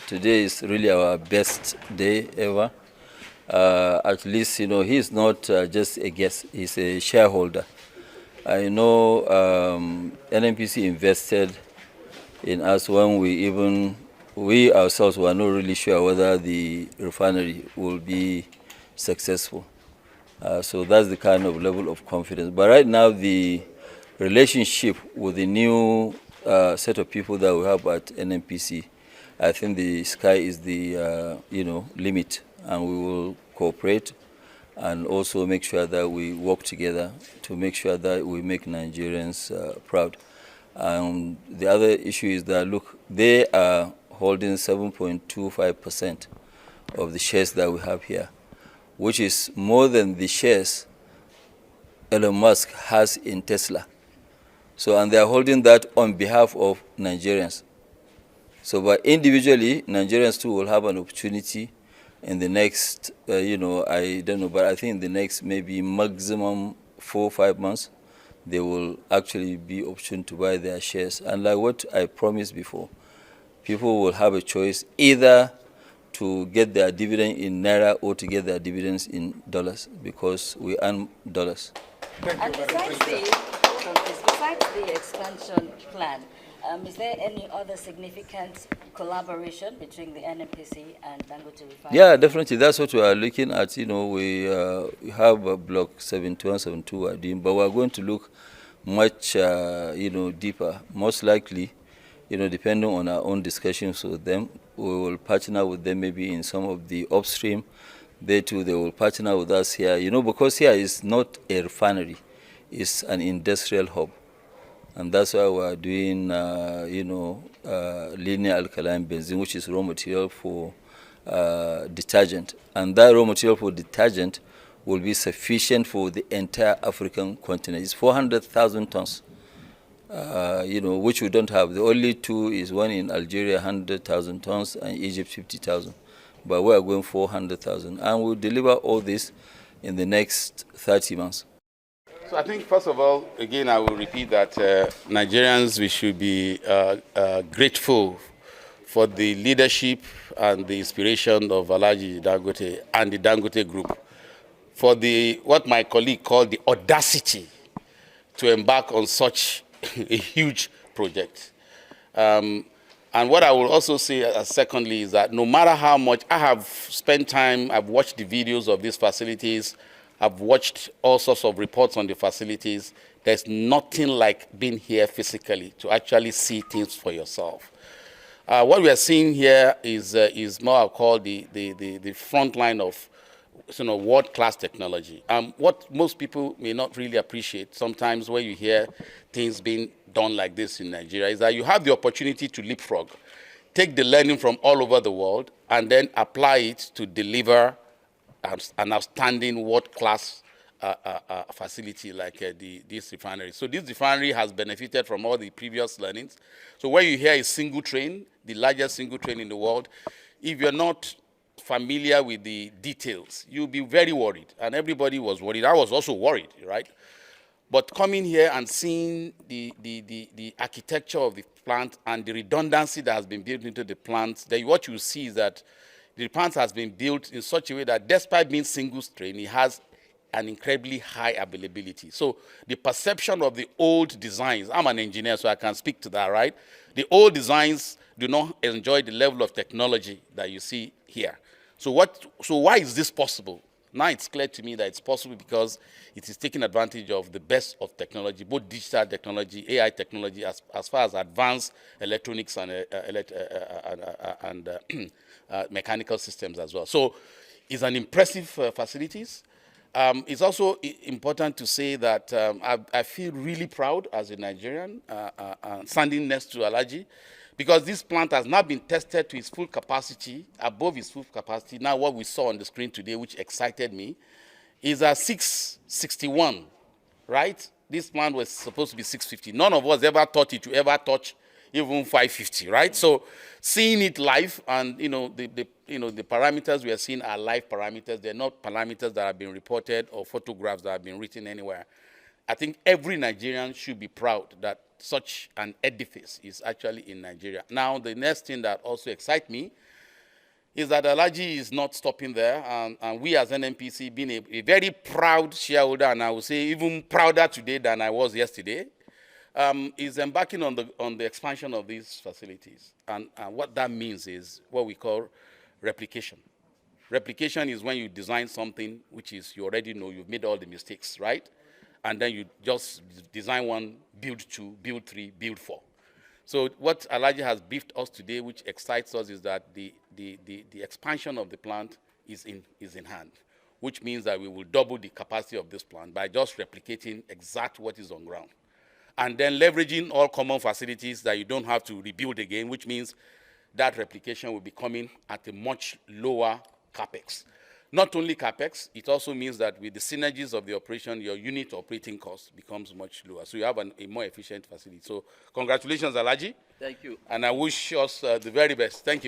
today is really our best day ever. At least, he's not just a guest, he's a shareholder. I know NNPC invested in us when we ourselves were not really sure whether the refinery will be successful. So that's the kind of level of confidence. But right now, the relationship with the new set of people that we have at NNPC, I think the sky is the limit, and we will cooperate and also make sure that we work together to make sure that we make Nigerians proud. The other issue is that, look, they are holding 7.25% of the shares that we have here, which is more than the shares Elon Musk has in Tesla. So, and they are holding that on behalf of Nigerians. So, but individually, Nigerians too will have an opportunity in the next, I don't know, but I think in the next maybe maximum 4 or 5 months, they will actually be option to buy their shares. And like what I promised before, people will have a choice either to get their dividend in Naira or to get their dividends in dollars, because we earn dollars. And besides the expansion plan, is there any other significant collaboration between the NNPC and Dangote Refinery? Yeah, definitely. That's what we are looking at. We have block 71, 72 we are doing, but we are going to look much, deeper. Most likely, depending on our own discussions with them, we will partner with them maybe in some of the upstream. They too, they will partner with us here, because here is not a refinery, it's an industrial hub. And that's why we are doing, linear alkaline benzene, which is raw material for detergent. And that raw material for detergent will be sufficient for the entire African continent. It's 400,000 tons, which we don't have. The only two is one in Algeria, 100,000 tons, and Egypt, 50,000. But we are going 400,000. And we'll deliver all this in the next 30 months. So I think, first of all, again, I will repeat that Nigerians, we should be grateful for the leadership and the inspiration of Alhaji Dangote and the Dangote Group, for what my colleague called the audacity to embark on such a huge project. And what I will also say, secondly, is that no matter how much I have spent time, I've watched the videos of these facilities, I've watched all sorts of reports on the facilities. There's nothing like being here physically to actually see things for yourself. What we are seeing here is more I'll call the front line of world-class technology. What most people may not really appreciate sometimes when you hear things being done like this in Nigeria is that you have the opportunity to leapfrog, take the learning from all over the world, and then apply it to deliver an outstanding world-class facility like this refinery. So this refinery has benefited from all the previous learnings. So when you hear a single train, the largest single train in the world, if you're not familiar with the details, you'll be very worried. And everybody was worried. I was also worried, right? But coming here and seeing the architecture of the plant and the redundancy that has been built into the plant, then what you see is that the plant has been built in such a way that despite being single strain, it has an incredibly high availability. So the perception of the old designs, I'm an engineer, so I can speak to that, right? The old designs do not enjoy the level of technology that you see here. So why is this possible? Now it's clear to me that it's possible because it is taking advantage of the best of technology, both digital technology, AI technology, as far as advanced electronics and mechanical systems as well. So it's an impressive facilities. It's also important to say that I feel really proud as a Nigerian standing next to Alhaji, because this plant has now been tested to its full capacity, above its full capacity. Now what we saw on the screen today, which excited me, is a 661, right? This plant was supposed to be 650. None of us ever thought it would ever touch even 550, right? So seeing it live, and the parameters we are seeing are live parameters. They're not parameters that have been reported or photographs that have been written anywhere. I think every Nigerian should be proud that such an edifice is actually in Nigeria. Now, the next thing that also excites me is that Alhaji is not stopping there, and we as NNPC, being a very proud shareholder, and I would say even prouder today than I was yesterday, is embarking on the expansion of these facilities. And what that means is what we call replication. Replication is when you design something which is, you already know, you've made all the mistakes, right? And then you just design one, build two, build three, build four. So what Alhaji has briefed us today, which excites us, is that the expansion of the plant is in hand, which means that we will double the capacity of this plant by just replicating exact what is on ground. And then leveraging all common facilities that you don't have to rebuild again, which means that replication will be coming at a much lower capex. Not only capex, it also means that with the synergies of the operation, your unit operating cost becomes much lower. So you have a more efficient facility. So congratulations, Alhaji. Thank you. And I wish us the very best. Thank you.